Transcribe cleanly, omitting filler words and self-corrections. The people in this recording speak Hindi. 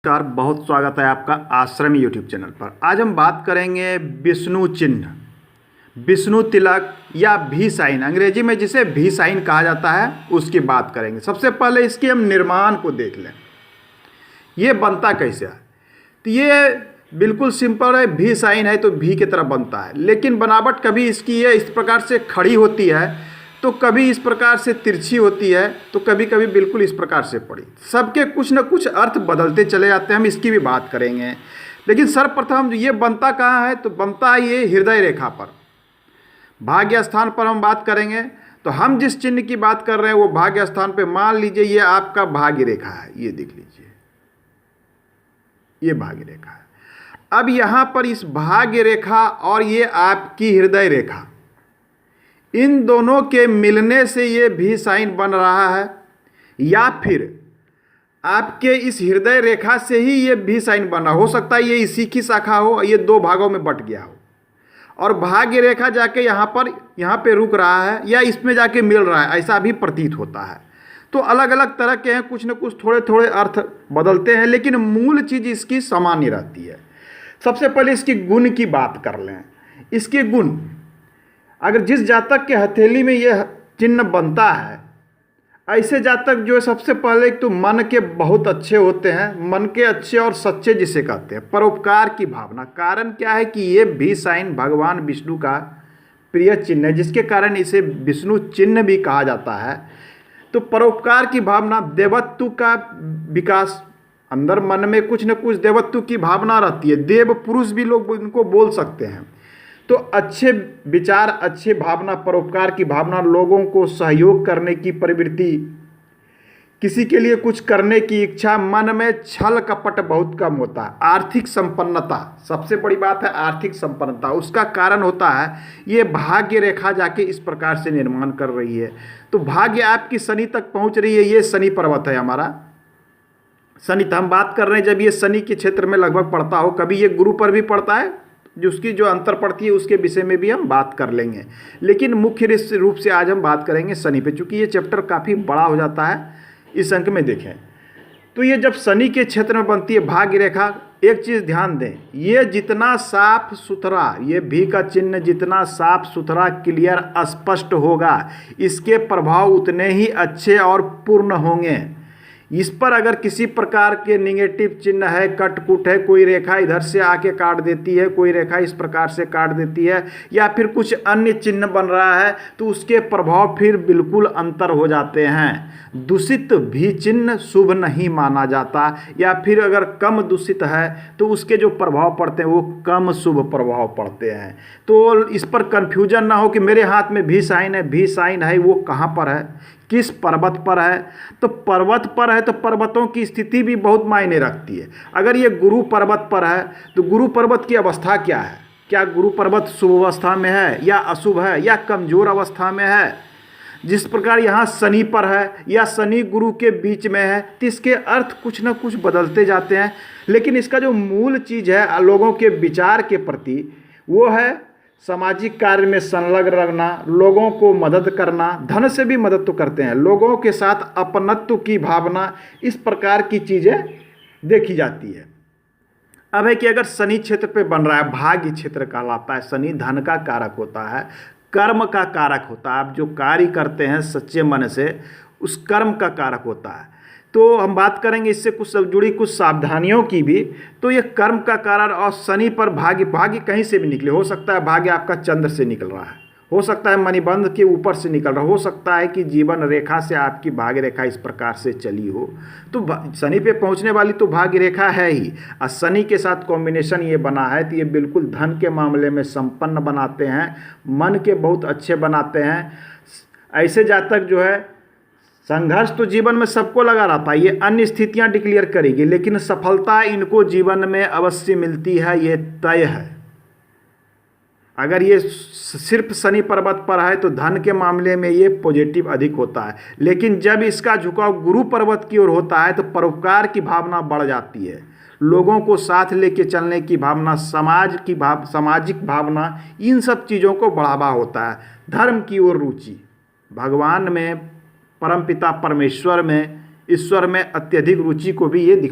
नमस्कार, बहुत स्वागत है आपका आश्रम यूट्यूब चैनल पर। आज हम बात करेंगे विष्णु चिन्ह, विष्णु तिलक या भी साइन, अंग्रेजी में जिसे भी साइन कहा जाता है, उसकी बात करेंगे। सबसे पहले इसके हम निर्माण को देख लें, ये बनता कैसे है। तो ये बिल्कुल सिंपल है, भी साइन है तो भी की तरह बनता है, लेकिन बनावट कभी इसकी ये इस प्रकार से खड़ी होती है, तो कभी इस प्रकार से तिरछी होती है, तो कभी कभी बिल्कुल इस प्रकार से पड़ी। सबके कुछ न कुछ अर्थ बदलते चले जाते हैं, हम इसकी भी बात करेंगे। लेकिन सर्वप्रथम ये बनता कहाँ है, तो बनता है ये हृदय रेखा पर, भाग्य स्थान पर हम बात करेंगे। तो हम जिस चिन्ह की बात कर रहे हैं वो भाग्य स्थान पे, मान लीजिए ये आपका भाग्य रेखा है, ये देख लीजिए, ये भाग्य रेखा है। अब यहाँ पर इस भाग्य रेखा और ये आपकी हृदय रेखा, इन दोनों के मिलने से ये भी साइन बन रहा है, या फिर आपके इस हृदय रेखा से ही ये भी साइन बना। हो सकता है ये इसी की शाखा हो, ये दो भागों में बट गया हो और भाग्य रेखा जाके यहाँ पे रुक रहा है, या इसमें जाके मिल रहा है, ऐसा भी प्रतीत होता है। तो अलग अलग तरह के हैं, कुछ न कुछ थोड़े थोड़े अर्थ बदलते हैं, लेकिन मूल चीज़ इसकी सामान्य रहती है। सबसे पहले इसकी गुण की बात कर लें। इसके गुण, अगर जिस जातक के हथेली में यह चिन्ह बनता है, ऐसे जातक जो है सबसे पहले एक तो मन के बहुत अच्छे होते हैं, मन के अच्छे और सच्चे जिसे कहते हैं, परोपकार की भावना। कारण क्या है कि ये भी साइन भगवान विष्णु का प्रिय चिन्ह है, जिसके कारण इसे विष्णु चिन्ह भी कहा जाता है। तो परोपकार की भावना, देवत्व का विकास, अंदर मन में कुछ न कुछ देवत्व की भावना रहती है, देव पुरुष भी लोग इनको बोल सकते हैं। तो अच्छे विचार, अच्छी भावना, परोपकार की भावना, लोगों को सहयोग करने की प्रवृत्ति, किसी के लिए कुछ करने की इच्छा, मन में छल कपट बहुत कम होता है। आर्थिक संपन्नता, सबसे बड़ी बात है आर्थिक संपन्नता, उसका कारण होता है ये भाग्य रेखा जाके इस प्रकार से निर्माण कर रही है। तो भाग्य आपकी शनि तक पहुंच रही है, ये शनि पर्वत है हमारा। शनि हम बात कर रहे हैं जब ये शनि के क्षेत्र में लगभग पड़ता हो, कभी ये गुरु पर भी पड़ता है, जिसकी जो अंतर पड़ती है उसके विषय में भी हम बात कर लेंगे। लेकिन मुख्य रूप से आज हम बात करेंगे शनि पे, चूंकि ये चैप्टर काफ़ी बड़ा हो जाता है। इस अंक में देखें तो ये जब शनि के क्षेत्र में बनती है भाग्य रेखा, एक चीज़ ध्यान दें, ये जितना साफ सुथरा, ये भी का चिन्ह जितना साफ सुथरा, क्लियर, स्पष्ट होगा, इसके प्रभाव उतने ही अच्छे और पूर्ण होंगे। इस पर अगर किसी प्रकार के निगेटिव चिन्ह है, कटकुट है, कोई रेखा इधर से आके काट देती है, कोई रेखा इस प्रकार से काट देती है, या फिर कुछ अन्य चिन्ह बन रहा है, तो उसके प्रभाव फिर बिल्कुल अंतर हो जाते हैं। दूषित भी चिन्ह शुभ नहीं माना जाता, या फिर अगर कम दूषित है तो उसके जो प्रभाव पड़ते हैं वो कम शुभ प्रभाव पड़ते हैं। तो इस पर कन्फ्यूजन ना हो कि मेरे हाथ में भी साइन है, भी साइन है, वो कहाँ पर है, किस पर्वत पर है। तो पर्वत पर है तो पर्वतों की स्थिति भी बहुत मायने रखती है। अगर ये गुरु पर्वत पर है तो गुरु पर्वत की अवस्था क्या है, क्या गुरु पर्वत शुभ अवस्था में है या अशुभ है या कमजोर अवस्था में है। जिस प्रकार यहाँ शनि पर है या शनि गुरु के बीच में है, तो इसके अर्थ कुछ न कुछ बदलते जाते हैं। लेकिन इसका जो मूल चीज़ है लोगों के विचार के प्रति, वो है सामाजिक कार्य में संलग्न रहना, लोगों को मदद करना, धन से भी मदद तो करते हैं, लोगों के साथ अपनत्व की भावना, इस प्रकार की चीज़ें देखी जाती है। अब है कि अगर शनि क्षेत्र पे बन रहा है, भाग्य क्षेत्र कहलाता है, शनि धन का कारक होता है, कर्म का कारक होता है, आप जो कार्य करते हैं सच्चे मन से उस कर्म का कारक होता है। तो हम बात करेंगे इससे कुछ जुड़ी कुछ सावधानियों की भी। तो ये कर्म का कारण, और शनि पर भाग्य कहीं से भी निकले, हो सकता है भाग्य आपका चंद्र से निकल रहा है, हो सकता है मणिबंध के ऊपर से निकल रहा, हो सकता है कि जीवन रेखा से आपकी भाग्य रेखा इस प्रकार से चली हो। तो शनि पे पहुंचने वाली तो भाग्य रेखा है ही, और शनि के साथ कॉम्बिनेशन ये बना है तो ये बिल्कुल धन के मामले में संपन्न बनाते हैं, मन के बहुत अच्छे बनाते हैं। ऐसे जातक जो है, संघर्ष तो जीवन में सबको लगा रहता है, ये अन्य स्थितियां डिक्लेयर करेगी, लेकिन सफलता इनको जीवन में अवश्य मिलती है, ये तय है। अगर ये सिर्फ शनि पर्वत पर है तो धन के मामले में ये पॉजिटिव अधिक होता है, लेकिन जब इसका झुकाव गुरु पर्वत की ओर होता है तो परोपकार की भावना बढ़ जाती है, लोगों को साथ लेके चलने की भावना, सामाजिक भावना, इन सब चीज़ों को बढ़ावा होता है। धर्म की ओर रुचि, भगवान में, परमपिता परमेश्वर में, ईश्वर में अत्यधिक रुचि को भी ये दिखा